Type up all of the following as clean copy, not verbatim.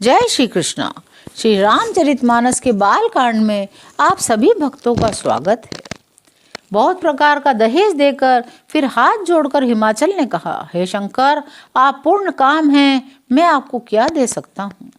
जय श्री कृष्ण। श्री रामचरितमानस के बाल कांड में आप सभी भक्तों का स्वागत है। बहुत प्रकार का दहेज देकर फिर हाथ जोड़कर हिमाचल ने कहा, हे शंकर, आप पूर्ण काम हैं, मैं आपको क्या दे सकता हूँ।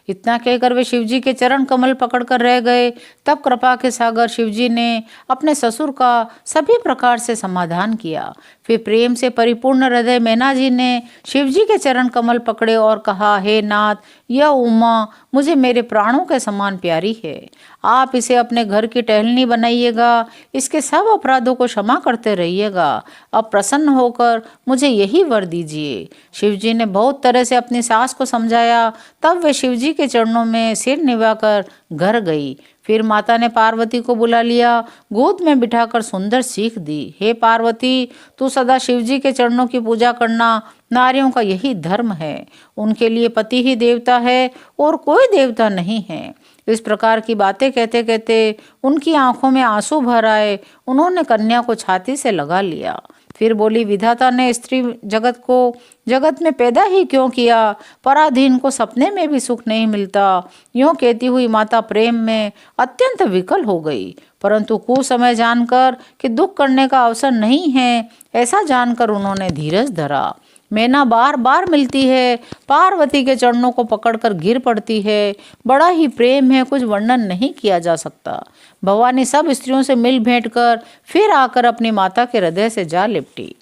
इतना कहकर वे शिवजी के चरण कमल पकड़कर रह गए। तब कृपा के सागर शिवजी ने अपने ससुर का सभी प्रकार से समाधान किया। फिर प्रेम से परिपूर्ण हृदय मैना जी ने शिवजी के चरण कमल पकड़े और कहा, हे नाथ, यह उमा मुझे मेरे प्राणों के समान प्यारी है। आप इसे अपने घर की टहलनी बनाइएगा, इसके सब अपराधों को क्षमा करते रहिएगा। अब प्रसन्न होकर मुझे यही वर दीजिए। शिवजी ने बहुत तरह से अपनी सास को समझाया। तब वे शिवजी के चरणों में सिर निभाकर घर गई। फिर माता ने पार्वती को बुला लिया, गोद में बिठाकर सुंदर सीख दी। हे पार्वती, तू सदा शिवजी के चरणों की पूजा करना, नारियों का यही धर्म है। उनके लिए पति ही देवता है और कोई देवता नहीं है। इस प्रकार की बातें कहते कहते उनकी आंखों में आंसू भर आए। उन्होंने कन्या को छाती से लगा लिया। फिर बोली, विधाता ने स्त्री जगत को जगत में पैदा ही क्यों किया? पराधीन को सपने में भी सुख नहीं मिलता। यूं कहती हुई माता प्रेम में अत्यंत विकल हो गई। परंतु कुसमय जानकर कि दुख करने का अवसर नहीं है, ऐसा जानकर उन्होंने धीरज धरा। मैना बार बार मिलती है, पार्वती के चरणों को पकड़कर गिर पड़ती है। बड़ा ही प्रेम है, कुछ वर्णन नहीं किया जा सकता। भवानी सब स्त्रियों से मिल भेंट कर फिर आकर अपनी माता के हृदय से जा लिपटी।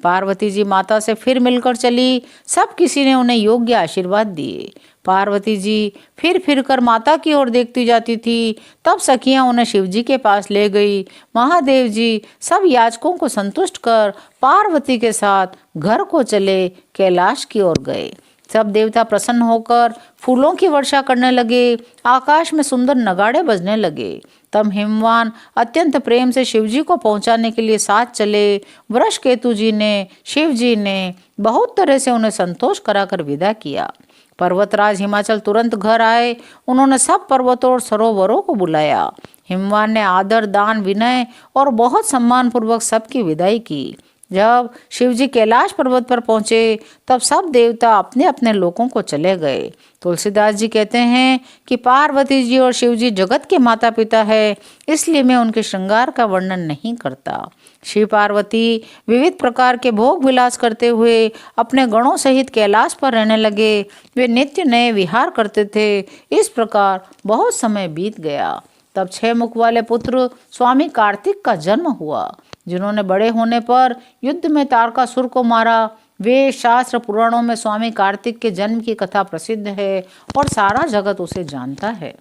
पार्वती जी माता से फिर मिलकर चली। सब किसी ने उन्हें योग्य आशीर्वाद दिए। पार्वती जी फिर कर माता की ओर देखती जाती थी। तब सखियां उन्हें शिवजी के पास ले गई। महादेव जी सब याचकों को संतुष्ट कर पार्वती के साथ घर को चले कैलाश की ओर गए। सब देवता प्रसन्न होकर फूलों की वर्षा करने लगे। आकाश में सुंदर नगाड़े बजने लगे। तब हिमवान अत्यंत प्रेम से शिवजी को पहुंचाने के लिए साथ चले। वृषकेतु जी ने शिवजी ने बहुत तरह से उन्हें संतोष कराकर विदा किया। पर्वतराज हिमाचल तुरंत घर आए। उन्होंने सब पर्वतों और सरोवरों को बुलाया। हिमवान ने आदर, दान, विनय और बहुत सम्मान पूर्वक सबकी विदाई की। जब शिवजी कैलाश पर्वत पर पहुंचे तब सब देवता अपने अपने लोकों को चले गए। तुलसीदास जी कहते हैं कि पार्वती जी और शिवजी जगत के माता पिता है, इसलिए मैं उनके श्रृंगार का वर्णन नहीं करता। शिव पार्वती विविध प्रकार के भोग विलास करते हुए अपने गणों सहित कैलाश पर रहने लगे। वे नित्य नए विहार करते थे। इस प्रकार बहुत समय बीत गया। तब 6 मुख वाले पुत्र स्वामी कार्तिक का जन्म हुआ, जिन्होंने बड़े होने पर युद्ध में तारकासुर को मारा। वे शास्त्र पुराणों में स्वामी कार्तिक के जन्म की कथा प्रसिद्ध है और सारा जगत उसे जानता है।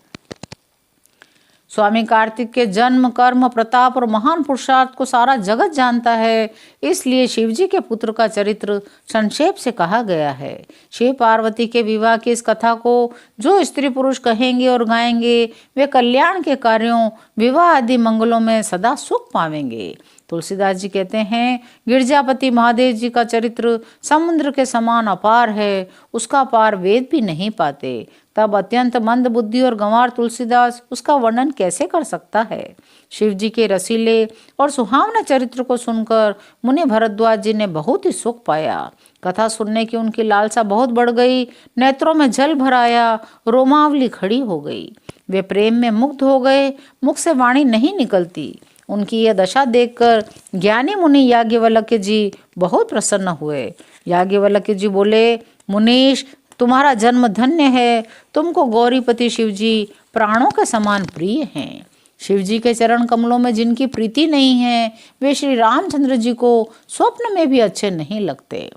स्वामी कार्तिक के जन्म, कर्म, प्रताप और महान पुरुषार्थ को सारा जगत जानता है। इसलिए शिवजी के पुत्र का चरित्र संक्षेप से कहा गया है। शिव पार्वती के विवाह की इस कथा को जो स्त्री पुरुष कहेंगे और गाएंगे, वे कल्याण के कार्यों, विवाह आदि मंगलों में सदा सुख पावेंगे। तुलसीदास जी कहते हैं, गिरजापति महादेव जी का चरित्र समुद्र के समान अपार है, उसका पार वेद भी नहीं पाते। तब अत्यंत मंद बुद्धि और गंवार तुलसीदास उसका वर्णन कैसे कर सकता है। शिव जी के रसीले और सुहावने चरित्र को सुनकर मुनि भरद्वाज जी ने बहुत ही सुख पाया। कथा सुनने की उनकी लालसा बहुत बढ़ गई। नेत्रों में जल भर आया, रोमावली खड़ी हो गई। वे प्रेम में मुग्ध हो गए, मुख से वाणी नहीं निकलती। उनकी यह दशा देखकर ज्ञानी मुनि याज्ञवल्क्य जी बहुत प्रसन्न हुए। याज्ञवल्क्य जी बोले, मुनीश, तुम्हारा जन्म धन्य है। तुमको गौरीपति शिवजी प्राणों के समान प्रिय हैं। शिवजी के चरण कमलों में जिनकी प्रीति नहीं है, वे श्री रामचंद्र जी को स्वप्न में भी अच्छे नहीं लगते।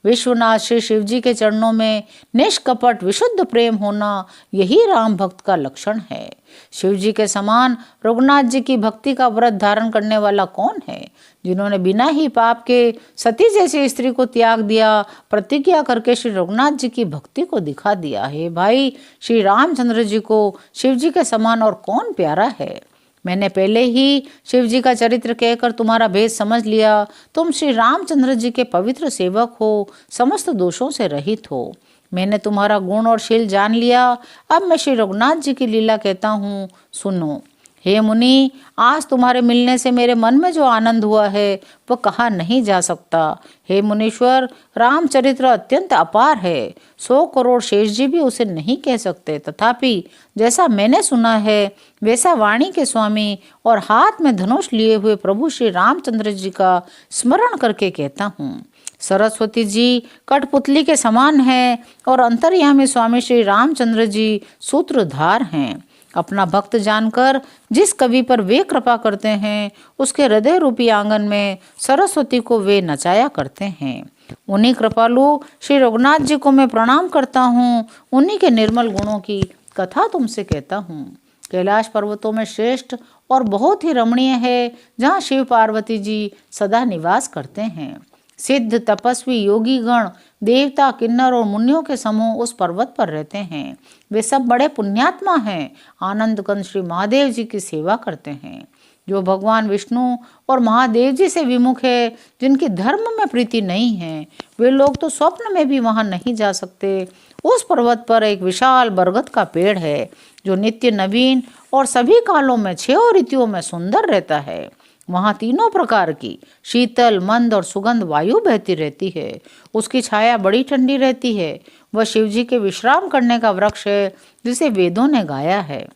विश्वनाथ श्री शिवजी के चरणों में निष्कपट विशुद्ध प्रेम होना, यही राम भक्त का लक्षण है। शिवजी के समान रघुनाथ जी की भक्ति का व्रत धारण करने वाला कौन है, जिन्होंने बिना ही पाप के सती जैसी स्त्री को त्याग दिया, प्रतिज्ञा करके श्री रघुनाथ जी की भक्ति को दिखा दिया है। भाई, श्री रामचंद्र जी को शिवजी के समान और कौन प्यारा है। मैंने पहले ही शिव जी का चरित्र कहकर तुम्हारा भेद समझ लिया। तुम श्री रामचंद्र जी के पवित्र सेवक हो, समस्त दोषों से रहित हो। मैंने तुम्हारा गुण और शील जान लिया। अब मैं श्री रघुनाथ जी की लीला कहता हूँ, सुनो। हे मुनि, आज तुम्हारे मिलने से मेरे मन में जो आनंद हुआ है वह कहा नहीं जा सकता। हे मुनीश्वर, रामचरित्र अत्यंत अपार है। 100 करोड़ शेष जी भी उसे नहीं कह सकते। तथापि जैसा मैंने सुना है वैसा वाणी के स्वामी और हाथ में धनुष लिए हुए प्रभु श्री रामचंद्र जी का स्मरण करके कहता हूँ। सरस्वती जी कठपुतली के समान है और अंतर्यामी स्वामी श्री रामचंद्र जी सूत्रधार हैं। अपना भक्त जानकर जिस कवि पर वे कृपा करते हैं उसके हृदय रूपी आंगन में सरस्वती को वे नचाया करते हैं। उन्हीं कृपालु श्री रघुनाथ जी को मैं प्रणाम करता हूँ। उन्हीं के निर्मल गुणों की कथा तुमसे कहता हूँ। कैलाश पर्वतों में श्रेष्ठ और बहुत ही रमणीय है, जहाँ शिव पार्वती जी सदा निवास करते हैं। सिद्ध तपस्वी योगी गण देवता किन्नर और मुनियों के समूह उस पर्वत पर रहते हैं। वे सब बड़े पुण्यात्मा हैं। आनंद कंद श्री महादेव जी की सेवा करते हैं। जो भगवान विष्णु और महादेव जी से विमुख है, जिनकी धर्म में प्रीति नहीं है, वे लोग तो स्वप्न में भी वहां नहीं जा सकते। उस पर्वत पर एक विशाल बरगद का पेड़ है जो नित्य नवीन और सभी कालों में 6 ऋतुओं में सुंदर रहता है। वहाँ 3 प्रकार की शीतल मंद और सुगंध वायु बहती रहती है। उसकी छाया बड़ी ठंडी रहती है। वह शिव जी के विश्राम करने का वृक्ष है जिसे वेदों ने गाया है।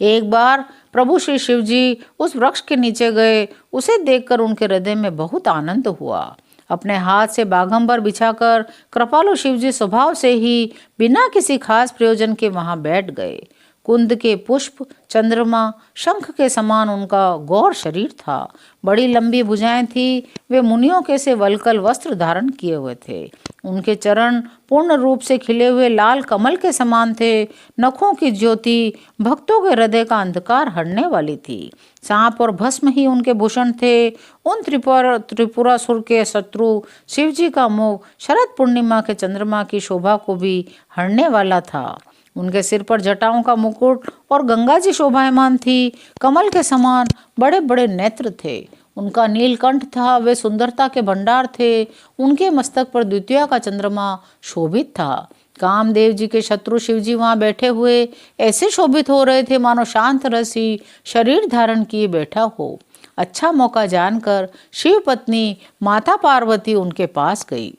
एक बार प्रभु श्री शिव जी उस वृक्ष के नीचे गए। उसे देखकर उनके हृदय में बहुत आनंद हुआ। अपने हाथ से बाघंबर बिछाकर कृपालु शिव जी स्वभाव से ही बिना किसी खास प्रयोजन के वहां बैठ गए। कुंद के पुष्प, चंद्रमा, शंख के समान उनका गौर शरीर था। बड़ी लंबी भुजाएं थी। वे मुनियों के से वलकल वस्त्र धारण किए हुए थे। उनके चरण पूर्ण रूप से खिले हुए लाल कमल के समान थे। नखों की ज्योति भक्तों के हृदय का अंधकार हरने वाली थी। सांप और भस्म ही उनके भूषण थे। उन त्रिपुरासुर के शत्रु शिव जी का मुख शरद पूर्णिमा के चंद्रमा की शोभा को भी हरने वाला था। उनके सिर पर जटाओं का मुकुट और गंगा जी शोभायमान थी। कमल के समान बड़े बड़े नेत्र थे। उनका नीलकंठ था। वे सुंदरता के भंडार थे। उनके मस्तक पर द्वितीया का चंद्रमा शोभित था। कामदेव जी के शत्रु शिव जी वहां बैठे हुए ऐसे शोभित हो रहे थे मानो शांत रसी शरीर धारण किए बैठा हो। अच्छा मौका जानकर शिव पत्नी माता पार्वती उनके पास गई।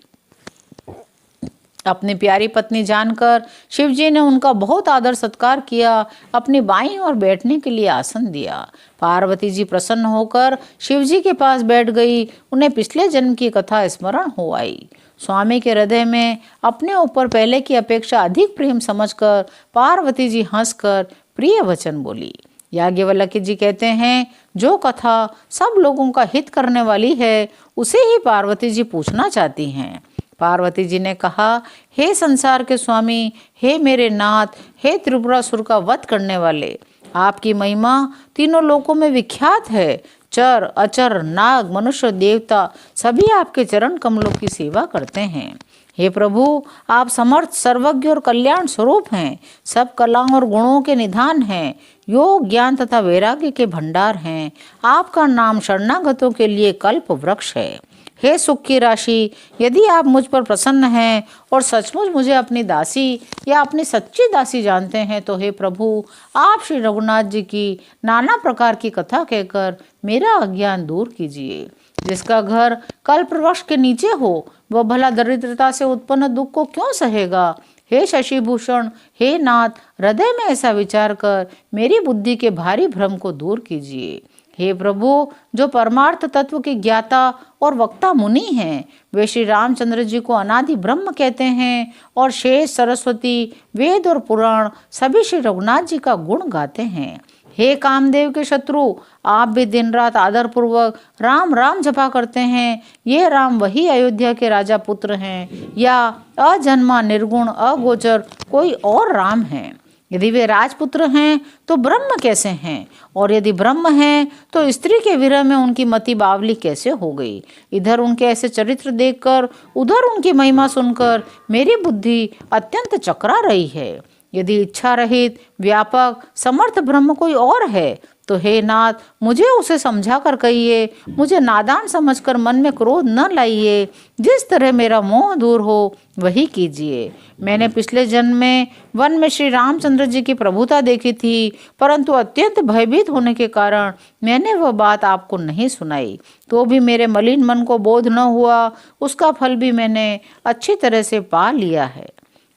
अपनी प्यारी पत्नी जानकर शिव जी ने उनका बहुत आदर सत्कार किया। अपनी बाईं ओर बैठने के लिए आसन दिया। पार्वती जी प्रसन्न होकर शिव जी के पास बैठ गई। उन्हें पिछले जन्म की कथा स्मरण हो आई। स्वामी के हृदय में अपने ऊपर पहले की अपेक्षा अधिक प्रेम समझकर पार्वती जी हंसकर प्रिय वचन बोली। याज्ञवल्क्य जी कहते हैं, जो कथा सब लोगों का हित करने वाली है उसे ही पार्वती जी पूछना चाहती हैं। पार्वती जी ने कहा, हे संसार के स्वामी, हे मेरे नाथ, हे त्रिपुरासुर का वध करने वाले, आपकी महिमा 3 लोकों में विख्यात है। चर अचर नाग मनुष्य देवता सभी आपके चरण कमलों की सेवा करते हैं। हे प्रभु, आप समर्थ सर्वज्ञ और कल्याण स्वरूप हैं। सब कलाओं और गुणों के निधान हैं। योग ज्ञान तथा वैराग्य के भंडार हैं। आपका नाम शरणागतों के लिए कल्प वृक्ष है। हे सुख की राशि, यदि आप मुझ पर प्रसन्न हैं और सचमुच मुझे अपनी दासी या अपनी सच्ची दासी जानते हैं तो हे प्रभु, आप श्री रघुनाथ जी की नाना प्रकार की कथा कहकर मेरा अज्ञान दूर कीजिए। जिसका घर कल्प वृक्ष के नीचे हो वह भला दरिद्रता से उत्पन्न दुख को क्यों सहेगा। हे शशिभूषण, हे नाथ, हृदय में ऐसा विचार कर मेरी बुद्धि के भारी भ्रम को दूर कीजिए। हे प्रभु, जो परमार्थ तत्व की ज्ञाता और वक्ता मुनि हैं, वे श्री रामचंद्र जी को अनादि ब्रह्म कहते हैं और शेष सरस्वती वेद और पुराण सभी श्री रघुनाथ जी का गुण गाते हैं। हे कामदेव के शत्रु, आप भी दिन रात आदर पूर्वक राम राम जपा करते हैं। ये राम वही अयोध्या के राजा पुत्र हैं या अजन्मा निर्गुण अगोचर कोई और राम हैं। यदि वे राजपुत्र हैं तो ब्रह्म कैसे हैं, और यदि ब्रह्म हैं तो स्त्री के विरह में उनकी मति बावली कैसे हो गई। इधर उनके ऐसे चरित्र देखकर उधर उनकी महिमा सुनकर मेरी बुद्धि अत्यंत चकरा रही है। यदि इच्छा रहित व्यापक समर्थ ब्रह्म कोई और है तो हे नाथ, मुझे उसे समझा कर कहिए, मुझे नादान समझकर मन में क्रोध न लाइए। जिस तरह मेरा मोह दूर हो वही कीजिए। मैंने पिछले जन्म में वन में श्री रामचंद्र जी की प्रभुता देखी थी, परंतु अत्यंत भयभीत होने के कारण मैंने वह बात आपको नहीं सुनाई। तो भी मेरे मलिन मन को बोध न हुआ, उसका फल भी मैंने अच्छी तरह से पा लिया है।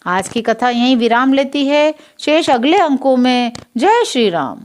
आज की कथा यहीं विराम लेती है। शेष अगले अंकों में। जय श्री राम।